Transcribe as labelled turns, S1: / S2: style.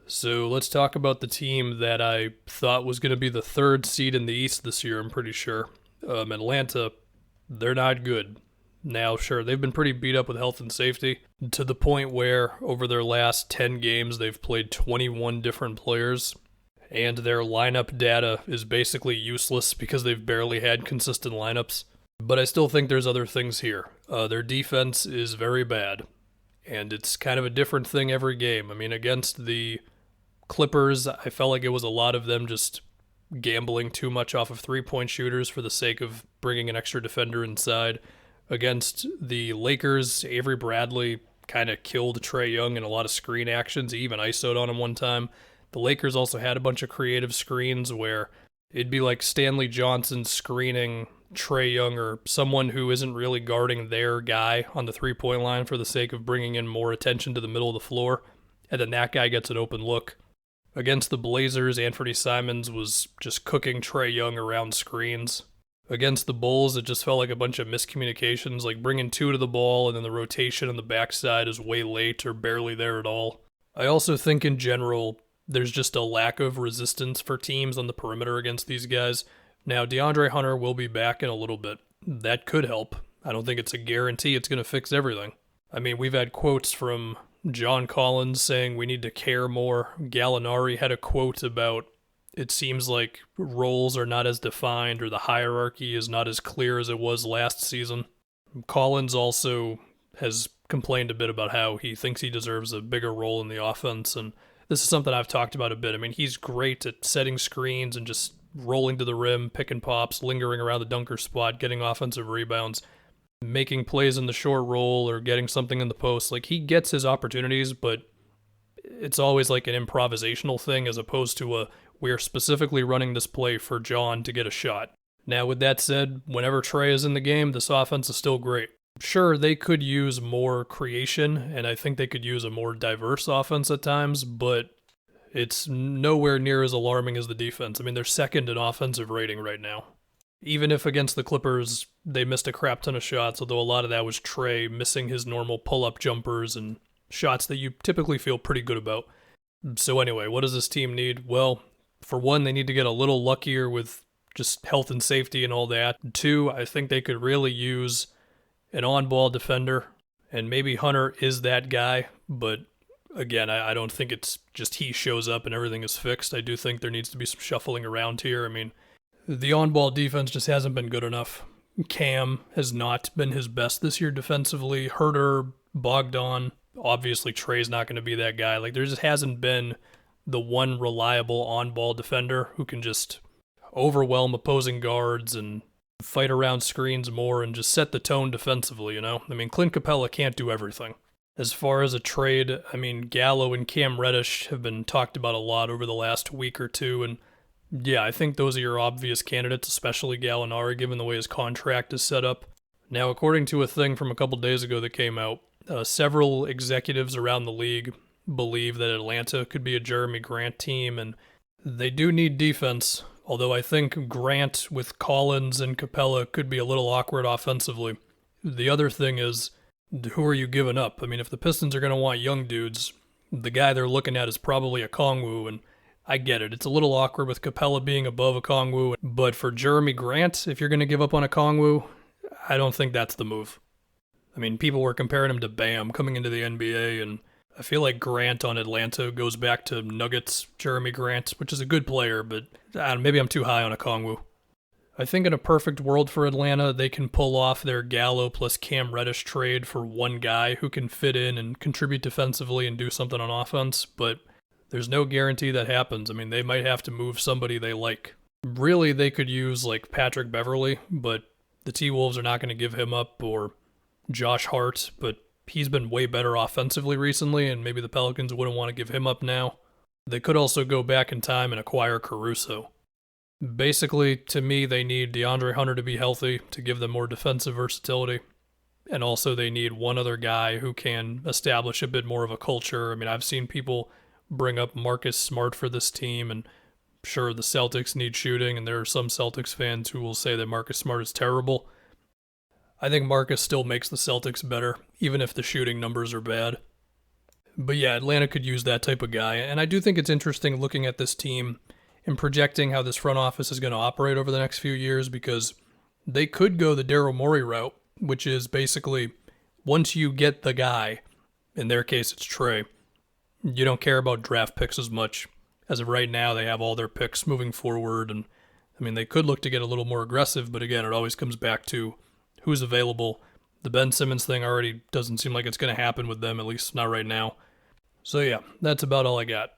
S1: So let's talk about the team that I thought was going to be the third seed in the East this year, I'm pretty sure. Atlanta, they're not good. Now, sure, they've been pretty beat up with health and safety to the point where over their last 10 games, they've played 21 different players, and their lineup data is basically useless because they've barely had consistent lineups. But I still think there's other things here. Their defense is very bad, and it's kind of a different thing every game. I mean, against the Clippers, I felt like it was a lot of them just gambling too much off of three-point shooters for the sake of bringing an extra defender inside. Against the Lakers, Avery Bradley kind of killed Trae Young in a lot of screen actions. He even ISO'd on him one time. The Lakers also had a bunch of creative screens where it'd be like Stanley Johnson screening Trae Young or someone who isn't really guarding their guy on the three-point line for the sake of bringing in more attention to the middle of the floor, and then that guy gets an open look. Against the Blazers, Anthony Simons was just cooking Trae Young around screens. Against the Bulls, it just felt like a bunch of miscommunications, like bringing two to the ball and then the rotation on the backside is way late or barely there at all. I also think in general, there's just a lack of resistance for teams on the perimeter against these guys. Now, DeAndre Hunter will be back in a little bit. That could help. I don't think it's a guarantee it's going to fix everything. I mean, we've had quotes from John Collins saying we need to care more. Gallinari had a quote about it seems like roles are not as defined or the hierarchy is not as clear as it was last season. Collins also has complained a bit about how he thinks he deserves a bigger role in the offense, and this is something I've talked about a bit. I mean, he's great at setting screens and just rolling to the rim, picking pops, lingering around the dunker spot, getting offensive rebounds, making plays in the short roll or getting something in the post. Like, he gets his opportunities, but it's always like an improvisational thing as opposed to a we're specifically running this play for John to get a shot. Now, with that said, whenever Trae is in the game, this offense is still great. Sure, they could use more creation, and I think they could use a more diverse offense at times, but it's nowhere near as alarming as the defense. I mean, they're second in offensive rating right now. Even if against the Clippers, they missed a crap ton of shots, although a lot of that was Trae missing his normal pull-up jumpers and shots that you typically feel pretty good about. So anyway, what does this team need? Well, for one, they need to get a little luckier with just health and safety and all that. Two, I think they could really use an on-ball defender, and maybe Hunter is that guy, but again, I don't think it's just he shows up and everything is fixed. I do think there needs to be some shuffling around here. I mean, the on-ball defense just hasn't been good enough. Cam has not been his best this year defensively. Herter, Bogdan, obviously Trae's not going to be that guy. Like, there just hasn't been the one reliable on-ball defender who can just overwhelm opposing guards and fight around screens more and just set the tone defensively, you know? I mean, Clint Capella can't do everything. As far as a trade, I mean, Gallo and Cam Reddish have been talked about a lot over the last week or two, and yeah, I think those are your obvious candidates, especially Gallinari, given the way his contract is set up. Now, according to a thing from a couple days ago that came out, several executives around the league believe that Atlanta could be a Jeremy Grant team, and they do need defense, although I think Grant with Collins and Capella could be a little awkward offensively. The other thing is, who are you giving up? I mean, if the Pistons are going to want young dudes, the guy they're looking at is probably Okongwu, and I get it. It's a little awkward with Capella being above Okongwu, but for Jeremy Grant, if you're going to give up on Okongwu, I don't think that's the move. I mean, people were comparing him to Bam coming into the NBA, and I feel like Grant on Atlanta goes back to Nuggets Jeremy Grant, which is a good player, but maybe I'm too high on Okongwu. I think in a perfect world for Atlanta, they can pull off their Gallo plus Cam Reddish trade for one guy who can fit in and contribute defensively and do something on offense, but there's no guarantee that happens. I mean, they might have to move somebody they like. Really, they could use like Patrick Beverley, but the T-Wolves are not going to give him up, or Josh Hart, but he's been way better offensively recently, and maybe the Pelicans wouldn't want to give him up now. They could also go back in time and acquire Caruso. Basically, to me, they need DeAndre Hunter to be healthy to give them more defensive versatility. And also they need one other guy who can establish a bit more of a culture. I mean, I've seen people bring up Marcus Smart for this team, and sure, the Celtics need shooting, and there are some Celtics fans who will say that Marcus Smart is terrible. I think Marcus still makes the Celtics better, even if the shooting numbers are bad. But yeah, Atlanta could use that type of guy. And I do think it's interesting looking at this team and projecting how this front office is going to operate over the next few years, because they could go the Daryl Morey route, which is basically once you get the guy, in their case it's Trey, you don't care about draft picks as much. As of right now, they have all their picks moving forward. And I mean, they could look to get a little more aggressive, but again, it always comes back to who's available. The Ben Simmons thing already doesn't seem like it's going to happen with them, at least not right now. So yeah, that's about all I got.